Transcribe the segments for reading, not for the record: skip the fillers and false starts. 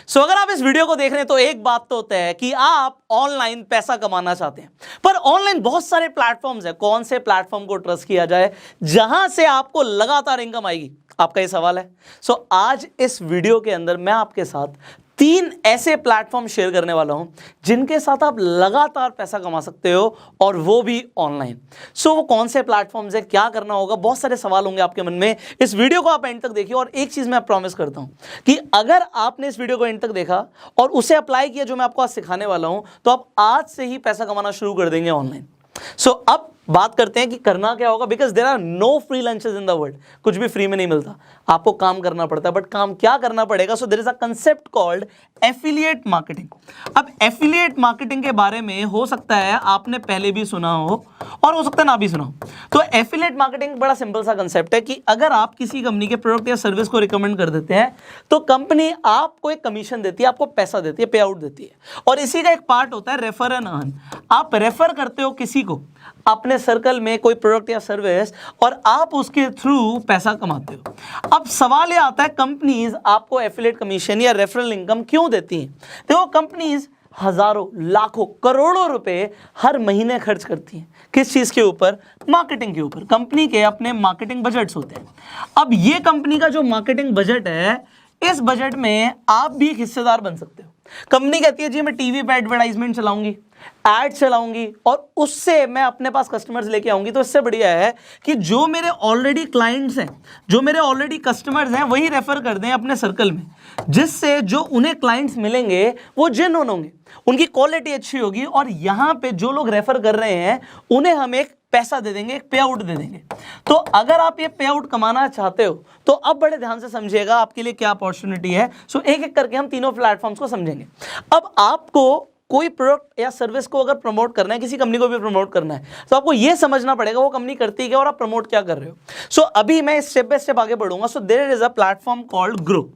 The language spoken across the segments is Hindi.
सो अगर आप इस वीडियो को देख रहे हैं तो एक बात तो होता है कि आप ऑनलाइन पैसा कमाना चाहते हैं, पर ऑनलाइन बहुत सारे प्लेटफॉर्म्स हैं, कौन से प्लेटफॉर्म को ट्रस्ट किया जाए जहां से आपको लगातार इनकम आएगी, आपका ये सवाल है। सो आज इस वीडियो के अंदर मैं आपके साथ 3 ऐसे प्लेटफॉर्म शेयर करने वाला हूं जिनके साथ आप लगातार पैसा कमा सकते हो, और वो भी ऑनलाइन। सो वो कौन से प्लेटफॉर्म्स है, क्या करना होगा, बहुत सारे सवाल होंगे आपके मन में। इस वीडियो को आप एंड तक देखिए, और एक चीज मैं प्रॉमिस करता हूं कि अगर आपने इस वीडियो को एंड तक देखा और उसे अप्लाई किया जो मैं आपको आज सिखाने वाला हूं, तो आप आज से ही पैसा कमाना शुरू कर देंगे ऑनलाइन। सो अब बात करते हैं कि करना क्या होगा, because there are no free lunches in the world. कुछ भी फ्री में नहीं मिलता, आपको काम करना पड़ता है। बट काम क्या करना पड़ेगा? So there is a concept called affiliate marketing. अब एफिलिएट मार्केटिंग के बारे में हो सकता है आपने पहले भी सुना हो और हो सकता है ना भी सुना हो। तो एफिलिएट मार्केटिंग बड़ा सिंपल सा कंसेप्ट है कि अगर आप किसी कंपनी के प्रोडक्ट या सर्विस को रिकमेंड कर देते हैं तो कंपनी आपको एक कमीशन देती है, आपको पैसा देती है, पे आउट देती है। और इसी का एक पार्ट होता है रेफर एंड अर्न। आप रेफर करते हो किसी को अपने सर्कल में कोई प्रोडक्ट या सर्विस, और आप उसके थ्रू पैसा कमाते हो। अब सवाल ये आता है, कंपनीज आपको एफिलिएट कमीशन या रेफरल इनकम क्यों देती हैं? देखो, कंपनीज हजारों, लाखों, करोड़ों रुपए हर महीने खर्च करती हैं। किस चीज के ऊपर? मार्केटिंग के ऊपर। कंपनी के अपने मार्केटिंग बजट्स होते हैं। अब ये कंपनी का जो मार्केटिंग बजट है, इस बजट में आप भी एक हिस्सेदार बन सकते हो। कंपनी कहती है जी मैं टीवी पे एडवर्टाइजमेंट चलाऊंगी, एड चलाऊंगी, और उससे मैं अपने पास कस्टमर्स लेके आऊंगी। तो इससे बढ़िया है कि जो मेरे ऑलरेडी क्लाइंट्स हैं, जो मेरे ऑलरेडी कस्टमर्स हैं, वही रेफर कर दें अपने सर्कल में, जिससे जो उन्हें क्लाइंट्स मिलेंगे वो जेन्युइन होंगे, उनकी क्वालिटी अच्छी होगी, और यहाँ पे जो लोग रेफर कर रहे हैं उन्हें हम एक पैसा दे देंगे, एक पे आउट दे देंगे। तो अगर आप ये पे आउट कमाना चाहते हो तो अब बड़े ध्यान से समझिएगा आपके लिए क्या अपॉर्चुनिटी है। सो एक एक करके हम तीनों प्लेटफॉर्म्स को समझेंगे। अब आपको कोई प्रोडक्ट या सर्विस को अगर प्रमोट करना है, किसी कंपनी को भी प्रमोट करना है, तो आपको यह समझना पड़ेगा वो कंपनी करती है और आप प्रमोट क्या कर रहे हो। सो अभी मैं स्टेप बाय स्टेप आगे बढ़ूंगा। So there is a platform called Groww.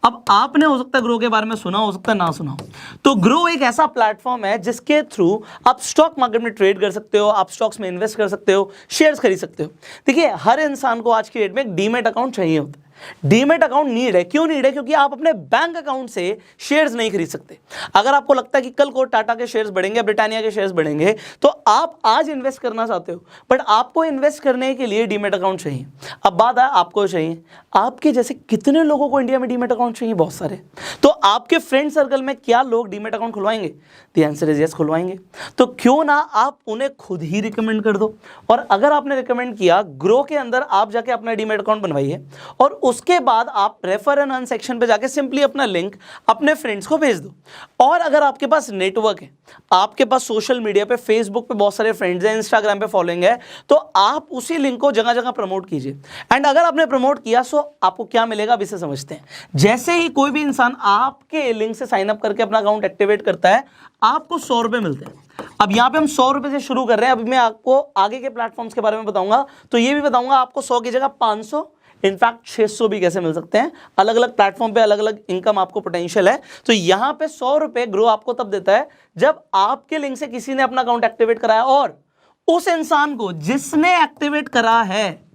अब आपने हो सकता है ग्रो के बारे में सुना, हो सकता है ना सुना हो। तो ग्रो एक ऐसा प्लेटफॉर्म है जिसके थ्रू आप स्टॉक मार्केट में ट्रेड कर सकते हो, आप स्टॉक्स में इन्वेस्ट कर सकते हो, शेयर्स खरीद सकते हो। देखिए, हर इंसान को आज की डेट में एक डीमैट अकाउंट चाहिए होता है। डीमैट अकाउंट नीड है। क्यों नीड है? क्योंकि आप अपने बैंक अकाउंट से शेयर्स नहीं खरीद सकते। अगर आपको लगता है कि कल को टाटा के शेयर्स बढ़ेंगे, ब्रिटानिया के शेयर्स बढ़ेंगे, तो आप आज इन्वेस्ट करना चाहते हो, बट आपको इन्वेस्ट करने के लिए डीमैट अकाउंट चाहिए। अब बात है आपको चाहिए, आपके जैसे कितने लोगों को इंडिया में डीमैट अकाउंट चाहिए? बहुत सारे। तो आपके फ्रेंड सर्कल में क्या लोग डीमैट अकाउंट खुलवाएंगे? द आंसर इज यस, खुलवाएंगे। तो क्यों ना आप उन्हें खुद ही रिकमेंड कर दो, और अगर आपने रिकमेंड किया, ग्रो के अंदर आप जाके अपना डीमैट अकाउंट बनवाइए, और उसके बाद आप रेफर एंड अर्न सेक्शन पे जाके सिंपली अपना लिंक अपने फ्रेंड्स को भेज दो। और अगर आपके पास नेटवर्क है, आपके पास सोशल मीडिया पे, फेसबुक पे बहुत सारे फ्रेंड्स हैं, इंस्टाग्राम पे फॉलोइंग है, तो आप उसी लिंक को जगह जगह प्रमोट कीजिए। एंड अगर आपने प्रमोट किया, सो आपको क्या मिलेगा अब इसे समझते हैं। जैसे ही कोई भी इंसान आपके लिंक से साइन अप करके अपना अकाउंट एक्टिवेट करता है, आपको 100 रुपए मिलते हैं। अब यहाँ पे हम 100 रुपए से शुरू कर रहे हैं। अभी मैं आपको आगे के प्लेटफॉर्म्स के बारे में बताऊंगा, तो ये भी बताऊंगा आपको 100 की जगह 500, इनफैक्ट 600 भी कैसे मिल सकते हैं। अलग अलग प्लेटफॉर्म पे अलग अलग इनकम आपको पोटेंशियल है। तो यहाँ पे 100 रुपए ग्रो आपको तब देता है जब आपके लिंक से किसी ने अपना अकाउंट एक्टिवेट कराया, और उस इंसान को जिसने एक्टिवेट करा है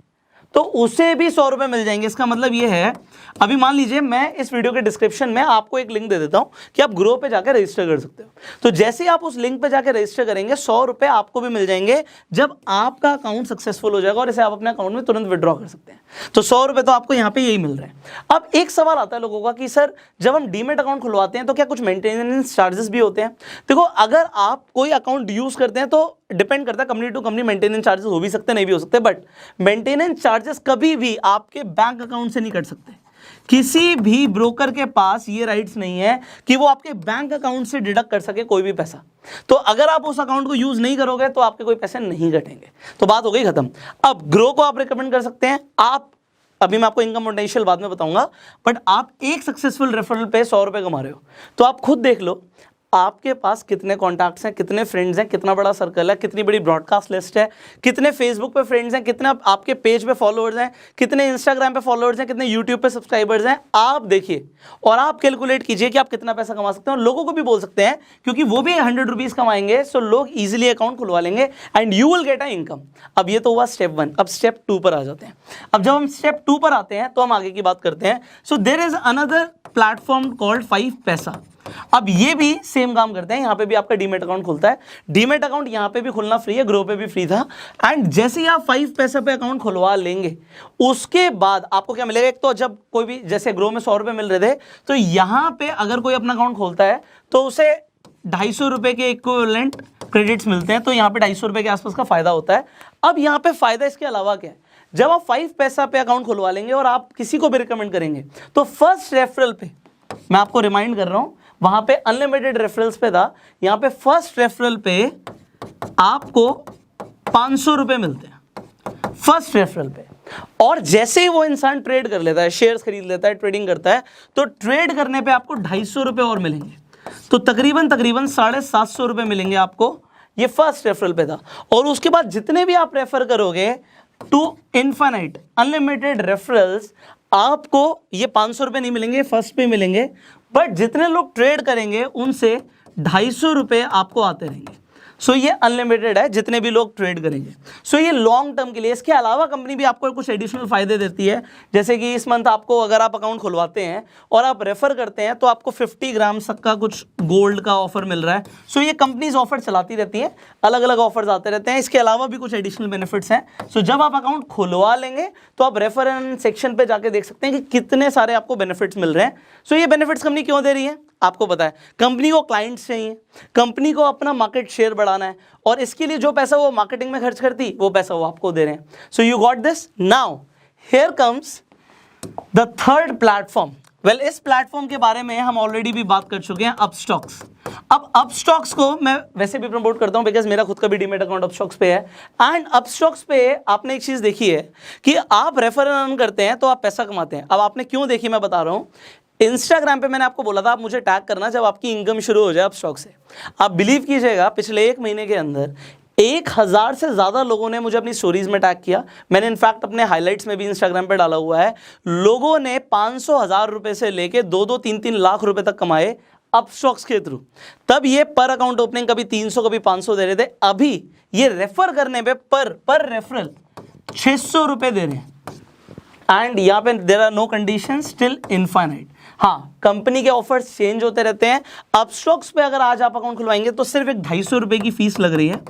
तो उसे भी 100 रुपए मिल जाएंगे। इसका मतलब ये है, अभी मान लीजिए मैं इस वीडियो के डिस्क्रिप्शन में आपको एक लिंक दे देता हूं कि आप ग्रो पे जाकर रजिस्टर कर सकते हो। तो जैसे ही आप उस लिंक पे जाकर रजिस्टर करेंगे, 100 रुपए आपको भी मिल जाएंगे जब आपका अकाउंट सक्सेसफुल हो जाएगा, और इसे आप अपने अकाउंट में तुरंत विड्रॉ कर सकते हैं। तो 100 रुपए तो आपको यहाँ पे यही मिल रहा है। अब एक सवाल आता है लोगों का कि सर, जब हम डीमैट अकाउंट खुलवाते हैं तो क्या कुछ मेंटेनेंस चार्जेस भी होते हैं? देखो, अगर आप कोई अकाउंट यूज करते हैं तो डिपेंड करता है, company to company maintenance charges हो भी सकते हैं, नहीं भी हो सकते, बट मेंटेनेंस चार्जेस कभी भी आपके बैंक अकाउंट से नहीं कट सकते। किसी भी ब्रोकर के पास ये राइट्स नहीं है कि वो आपके बैंक अकाउंट से डिडक्ट कर सके कोई भी पैसा। तो अगर आप उस अकाउंट को यूज नहीं करोगे तो आपके कोई पैसे नहीं कटेंगे। तो बात हो गई खत्म। अब ग्रो को आप रिकमेंड कर सकते हैं। आप, अभी मैं आपको इनकम पोटेंशियल बाद में बताऊंगा, बट आप एक सक्सेसफुल रेफरल पे 100 रुपए कमा रहे हो। तो आप खुद देख लो आपके पास कितने कॉन्टैक्ट्स हैं, कितने फ्रेंड्स हैं, कितना बड़ा सर्कल है, कितनी बड़ी ब्रॉडकास्ट लिस्ट है, कितने फेसबुक पे फ्रेंड्स हैं, कितने आपके पेज पे फॉलोअर्स हैं, कितने इंस्टाग्राम पे फॉलोअर्स हैं, कितने यूट्यूब पे सब्सक्राइबर्स हैं। आप देखिए और आप कैलकुलेट कीजिए कि आप कितना पैसा कमा सकते हैं। और लोगों को भी बोल सकते हैं, क्योंकि वो भी 100 रुपीज़ कमाएंगे, सो लोग ईजिली अकाउंट खुलवा लेंगे and you will get a income. अब ये तो हुआ स्टेप 1। अब स्टेप 2 पर आ जाते हैं। अब जब हम स्टेप 2 पर आते हैं तो हम आगे की बात करते हैं। So there is another platform called 5 Paisa. अब ये भी सेम काम करते हैं, यहाँ पे भी आपका डीमेट अकाउंट खुलता है। डीमेट अकाउंट यहाँ पे भी खुलना फ्री है, ग्रो पे भी फ्री था। एंड जैसे ही आप 5 पैसा पे अकाउंट खुलवा लेंगे उसके बाद आपको क्या मिलेगा, एक तो जब कोई भी जैसे ग्रो में 100 रुपये मिल रहे थे, तो यहाँ पे अगर कोई अपना अकाउंट खोलता है तो उसे 250 रुपये के इक्विवेलेंट क्रेडिट्स मिलते हैं, तो यहाँ पे 250 रुपये के आसपास का फायदा होता है। अब यहाँ पे फायदा इसके अलावा क्या है, जब आप 5 पैसा पे अकाउंट खुलवा लेंगे और आप किसी को भी रिकमेंड करेंगे तो फर्स्ट रेफरल पे, मैं आपको रिमाइंड कर रहा हूं, वहां पे अनलिमिटेड रेफरल्स पे था, यहां पे फर्स्ट रेफरल पे आपको 500 रुपए मिलते हैं फर्स्ट रेफरल पे। और जैसे ही वो इंसान ट्रेड कर लेता है, शेयर्स खरीद लेता है, ट्रेडिंग करता है, तो ट्रेड करने पे आपको 250 रुपए और मिलेंगे, तो तकरीबन 750 रुपए मिलेंगे आपको। ये फर्स्ट रेफरल पे था। और उसके बाद जितने भी आप रेफर करोगे टू इनफाइनाइट अनलिमिटेड रेफरल्स, आपको ये 500 रुपए नहीं मिलेंगे, फर्स्ट पे मिलेंगे, बट जितने लोग ट्रेड करेंगे उनसे 250 रुपए आपको आते रहेंगे। सो ये अनलिमिटेड है जितने भी लोग ट्रेड करेंगे। सो ये लॉन्ग टर्म के लिए। इसके अलावा कंपनी भी आपको कुछ एडिशनल फायदे देती है, जैसे कि इस मंथ आपको अगर आप अकाउंट खुलवाते हैं और आप रेफर करते हैं तो आपको 50 ग्राम तक का कुछ गोल्ड का ऑफर मिल रहा है। सो ये कंपनीज ऑफर चलाती रहती है, अलग अलग ऑफर्स आते रहते हैं। इसके अलावा भी कुछ एडिशनल बेनिफिट्स हैं। सो जब आप अकाउंट खुलवा लेंगे तो आप रेफर सेक्शन पे जाके देख सकते हैं कि कितने सारे आपको बेनिफिट्स मिल रहे हैं। सो ये बेनिफिट्स कंपनी क्यों दे रही है आपको पता है, कंपनी को क्लाइंट्स चाहिए, कंपनी को अपना मार्केट शेयर बढ़ाना है, और इसके लिए जो पैसा वो मार्केटिंग में खर्च करती वो पैसा वो आपको दे रहे हैं। So you got this. Now here comes the third platform. Well, इस प्लेटफॉर्म के बारे में हम ऑलरेडी भी बात कर चुके हैं, अपस्टॉक्स। अब अपस्टॉक्स को मैं वैसे भी प्रमोट करता हूं बिकॉज मेरा खुद का भी डीमेट अकाउंट अपस्टॉक्स पे है। एंड अपस्टॉक्स पे आपने एक चीज देखी है कि आप रेफर अर्न करते हैं तो आप पैसा कमाते हैं। अब आपने क्यों देखी मैं बता रहा हूं। इंस्टाग्राम पे मैंने आपको बोला था आप मुझे टैग करना जब आपकी इनकम शुरू हो जाए अपस्टॉक से। आप बिलीव कीजिएगा पिछले 1 महीने के अंदर 1000 से ज़्यादा लोगों ने मुझे अपनी स्टोरीज में टैग किया। मैंने इनफैक्ट अपने हाइलाइट्स में भी इंस्टाग्राम पे डाला हुआ है। लोगों ने 500,000 रुपए से लेके 2-2, 3-3 लाख रुपए तक कमाए अपस्टॉक्स के थ्रू। तब ये पर अकाउंट ओपनिंग कभी 300 कभी 500 दे रहे थे, अभी ये रेफर करने पे पर रेफरल 600 रुपए दे रहे हैं। एंड यहाँ पे there are no conditions till infinite. हाँ, कंपनी के ऑफर्स चेंज होते रहते हैं। अपस्टॉक्स पे अगर आज आप अकाउंट खुलवाएंगे तो सिर्फ एक 250 रुपए की फीस लग रही है,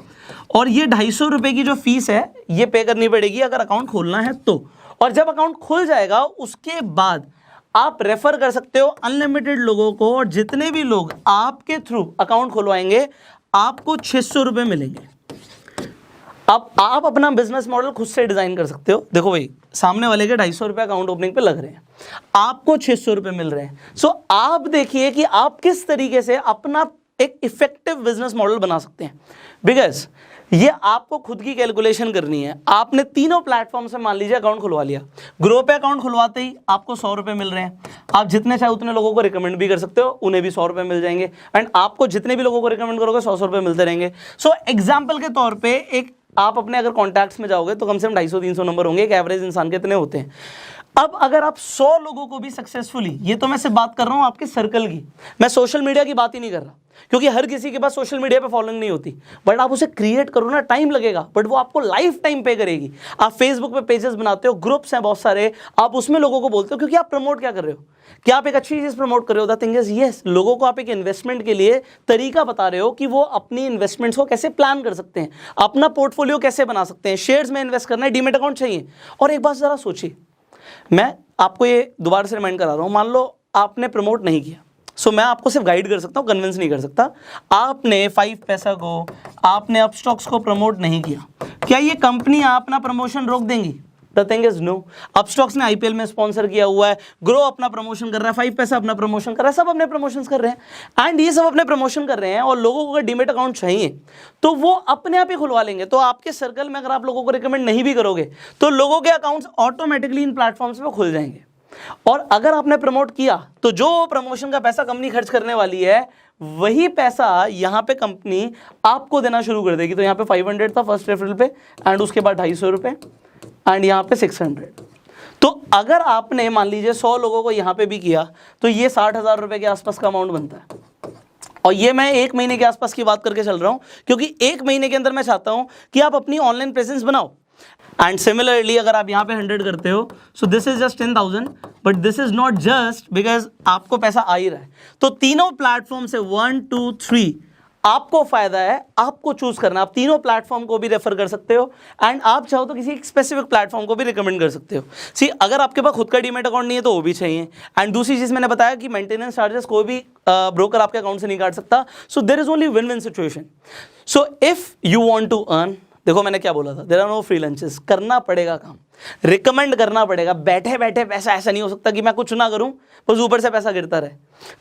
और ये 250 रुपए की जो फीस है ये पे करनी पड़ेगी अगर अकाउंट खोलना है तो। और जब अकाउंट खुल जाएगा उसके बाद आप रेफर कर सकते हो अनलिमिटेड लोगों को, और जितने भी लोग आपके थ्रू अकाउंट खुलवाएंगे आपको 600 रुपए मिलेंगे। अब आप अपना बिजनेस मॉडल खुद से डिजाइन कर सकते हो। देखो भाई, सामने वाले के 250 रुपये अकाउंट ओपनिंग पे लग रहे हैं, आपको 600 रुपये मिल रहे हैं। सो आप देखिए कि आप किस तरीके से अपना एक इफेक्टिव बिजनेस मॉडल बना सकते हैं। बिकॉज ये आपको खुद की कैलकुलेशन करनी है। आपने तीनों प्लेटफॉर्म से मान लीजिए अकाउंट खुलवा लिया। ग्रो पे अकाउंट खुलवाते ही आपको 100 रुपये मिल रहे हैं। आप जितने चाहे उतने लोगों को रिकमेंड भी कर सकते हो, उन्हें भी 100 रुपये मिल जाएंगे। एंड आपको जितने भी लोगों को रिकमेंड करोगे 100 रुपये मिलते रहेंगे। सो एग्जाम्पल के तौर पर एक आप अपने अगर कॉन्टैक्ट्स में जाओगे तो कम से कम 250-300 नंबर होंगे। एक एवरेज इंसान के इतने होते हैं। अब अगर आप 100 लोगों को भी सक्सेसफुली, ये तो मैं सिर्फ बात कर रहा हूं आपके सर्कल की, मैं सोशल मीडिया की बात ही नहीं कर रहा, क्योंकि हर किसी के पास सोशल मीडिया पे फॉलोइंग नहीं होती। बट आप उसे क्रिएट करो ना, टाइम लगेगा बट वो आपको लाइफ टाइम पे करेगी। आप फेसबुक पे पेजेस बनाते हो, ग्रुप्स हैं बहुत सारे, आप उसमें लोगों को बोलते हो, क्योंकि आप प्रमोट क्या कर रहे हो, क्या आप एक अच्छी चीज प्रमोट कर रहे हो। द थिंग इज यस, लोगों को आप एक इन्वेस्टमेंट के लिए तरीका बता रहे हो कि वो अपनी इन्वेस्टमेंट्स को कैसे प्लान कर सकते हैं, अपना पोर्टफोलियो कैसे बना सकते हैं। शेयर्स में इन्वेस्ट करना है, डीमेट अकाउंट चाहिए। और एक बात जरा सोचिए, मैं आपको ये दोबारा से रिमाइंड करा रहा हूं, मान लो आपने प्रमोट नहीं किया, सो मैं आपको सिर्फ गाइड कर सकता हूं, कन्विंस नहीं कर सकता। आपने 5 पैसा को, आपने अपस्टॉक्स को प्रमोट नहीं किया, क्या ये कंपनी अपना प्रमोशन रोक देंगी? The thing is no. Upstox ने आईपीएल में स्पॉन्सर किया हुआ है, ग्रो अपना प्रमोशन कर रहा है, 5 पैसा अपना प्रमोशन कर रहा है, सब अपने प्रमोशंस कर रहे हैं। एंड ये सब अपने प्रमोशन कर रहे हैं, और लोगों को अगर डीमेट अकाउंट चाहिए तो वो अपने आप ही खुलवा लेंगे। तो आपके सर्कल में अगर आप लोगों को रिकमेंड नहीं भी करोगे तो लोगों के अकाउंट्स ऑटोमेटिकली इन प्लेटफॉर्म्स पे खुल जाएंगे। और अगर आपने प्रमोट किया तो जो प्रमोशन का पैसा कंपनी खर्च करने वाली है, वही पैसा यहाँ पे कंपनी आपको देना शुरू कर देगी। तो यहाँ पे 500 था फर्स्ट रेफरल पे, एंड उसके बाद 250 रुपये, एंड यहाँ पे 600। तो अगर आपने मान लीजिए 100 लोगों को यहाँ पे भी किया तो ये 60,000 रुपये के आसपास का अमाउंट बनता है। और ये मैं 1 महीने के आसपास की बात करके चल रहा हूँ, क्योंकि 1 महीने के अंदर मैं चाहता हूँ कि आप अपनी ऑनलाइन प्रेजेंस बनाओ। एंड सिमिलरली अगर आप यहाँ पे 100 करते हो, so this is just 10,000, but this is not just because आपको पैसा आ ही रहा है। तो तीनों प्लेटफॉर्म से 1 2 3 आपको फायदा है, आपको चूज करना। आप तीनों प्लेटफॉर्म को भी रेफर कर सकते हो एंड आप चाहो तो किसी एक स्पेसिफिक प्लेटफॉर्म को भी रिकमेंड कर सकते हो। सी अगर आपके पास खुद का डीमैट अकाउंट नहीं है तो वो भी चाहिए। एंड दूसरी चीज मैंने बताया कि मेंटेनेंस चार्जेस कोई भी ब्रोकर आपके अकाउंट से नहीं काट सकता। So there is only win win situation. So if you want to earn, देखो मैंने क्या बोला था, there are no free lunches, करना पड़ेगा काम, रिकमेंड करना पड़ेगा। बैठे बैठे पैसा ऐसा नहीं हो सकता कि मैं कुछ ना करूं बस ऊपर से पैसा गिरता रहे।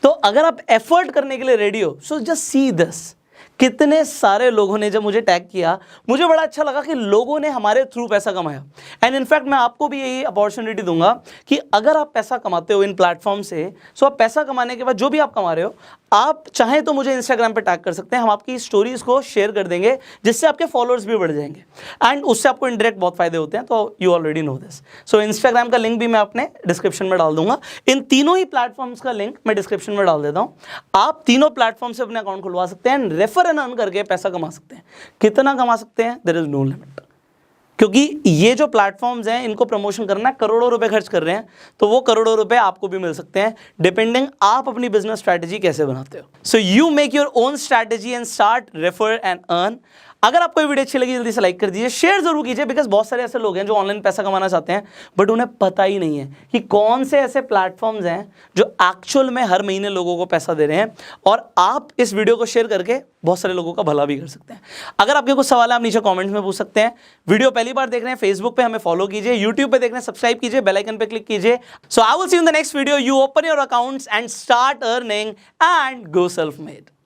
तो अगर आप एफर्ट करने के लिए रेडी हो, सो जस्ट सी दिस। कितने सारे लोगों ने जब मुझे टैग किया, मुझे बड़ा अच्छा लगा कि लोगों ने हमारे थ्रू पैसा कमाया। एंड इनफैक्ट मैं आपको भी यही अपॉर्चुनिटी दूंगा कि अगर आप पैसा कमाते हो इन प्लेटफॉर्म से, सो आप पैसा कमाने के बाद जो भी आप कमा रहे हो, आप चाहें तो मुझे इंस्टाग्राम पे टैग कर सकते हैं, हम आपकी स्टोरीज को शेयर कर देंगे जिससे आपके फॉलोअर्स भी बढ़ जाएंगे एंड उससे आपको इनडायरेक्ट बहुत फायदे होते हैं। तो you already know this. So Instagram का लिंक भी मैं अपने डिस्क्रिप्शन में डाल दूंगा। इन तीनों ही प्लेटफॉर्म्स का लिंक मैं डिस्क्रिप्शन में डाल देता हूँ। आप तीनों प्लेटफॉर्म से अपने अकाउंट खुलवा सकते हैं एंड रेफर एंड अर्न करके पैसा कमा सकते हैं। कितना कमा सकते हैं, देयर इज नो लिमिट, क्योंकि ये जो प्लेटफॉर्म्स हैं इनको प्रमोशन करना है, करोड़ों रुपए खर्च कर रहे हैं, तो वो करोड़ों रुपए आपको भी मिल सकते हैं डिपेंडिंग आप अपनी बिजनेस स्ट्रैटेजी कैसे बनाते हो। So you make your own strategy and start refer and earn. अगर आपको ये वीडियो अच्छी लगी जल्दी से लाइक कर दीजिए, शेयर जरूर कीजिए, बिकॉज बहुत सारे ऐसे लोग हैं जो ऑनलाइन पैसा कमाना चाहते हैं बट उन्हें पता ही नहीं है कि कौन से ऐसे प्लेटफॉर्म्स हैं जो एक्चुअल में हर महीने लोगों को पैसा दे रहे हैं। और आप इस वीडियो को शेयर करके बहुत सारे लोगों का भला भी कर सकते हैं। अगर आपके कुछ सवाल है आप नीचे कमेंट्स में पूछ सकते हैं। वीडियो पहली बार देख रहे हैं फेसबुक पे हमें फॉलो कीजिए, यूट्यूब पे देख रहे हैं सब्सक्राइब कीजिए, बेल आइकन पे क्लिक कीजिए। So I will see you in the next video. You open your accounts and start earning and go self made.